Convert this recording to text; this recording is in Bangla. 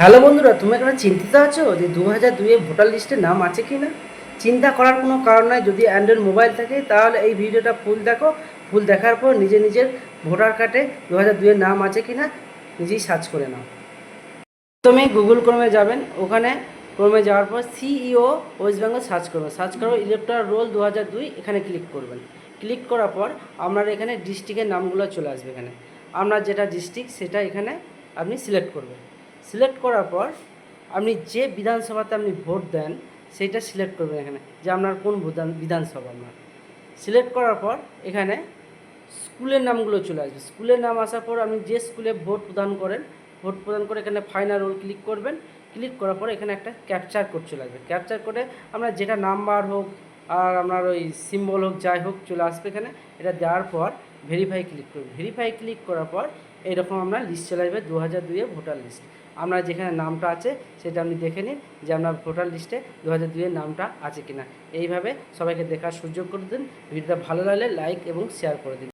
হ্যালো বন্ধুরা, তুমি এখানে চিন্তিত আছো যে 2002 ভোটার লিস্টে নাম আছে কি না? চিন্তা করার কোনো কারণ নাই। যদি অ্যান্ড্রয়েড মোবাইল থাকে তাহলে এই ভিডিওটা ফুল দেখো। ফুল দেখার পর নিজের ভোটার কার্ডে 2002 নাম আছে কি না নিজেই সার্চ করে নাও। তুমি গুগল ক্রোমে যাবেন, ওখানে ক্রোমে যাওয়ার পর সিইও ওয়েস্ট বেঙ্গল সার্চ করবেন। সার্চ করো ইলেকট্রাল রোল 2002, এখানে ক্লিক করবেন। ক্লিক করার পর আপনার এখানে ডিস্ট্রিক্টের নামগুলো চলে আসবে। এখানে আপনার যেটা ডিস্ট্রিক্ট সেটা এখানে আপনি সিলেক্ট করবেন। সিলেক্ট করার পর আপনি যে বিধানসভাতে আপনি ভোট দেন সেইটা সিলেক্ট করবেন। এখানে যে আপনার কোন বিধানসভা আপনার সিলেক্ট করার পর এখানে স্কুলের নামগুলো চলে আসবে। স্কুলের নাম আসার পর আপনি যে স্কুলে ভোট প্রদান করেন, ভোট প্রদান করে এখানে ফাইনাল রোল ক্লিক করবেন। ক্লিক করার পর এখানে একটা ক্যাপচার কোড চলে আসবে। ক্যাপচার কোডে আপনার যেটা নাম্বার হোক আর আপনার ওই সিম্বল হোক যাই হোক চলে আসবে। এখানে এটা দেওয়ার পর ভেরিফাই ক্লিক করবেন। ভেরিফাই ক্লিক করার পর এইরকম আপনার লিস্ট চলে আসবে 2002 ভোটার লিস্ট। আপনার যেখানে নামটা আছে সেটা আপনি দেখে নিন যে আপনার ভোটার লিস্টে 2002 নামটা আছে কিনা। এইভাবে সবাইকে দেখার সুযোগ করে দিন। ভিডিওটা ভালো লাগলে লাইক এবং শেয়ার করে দিন।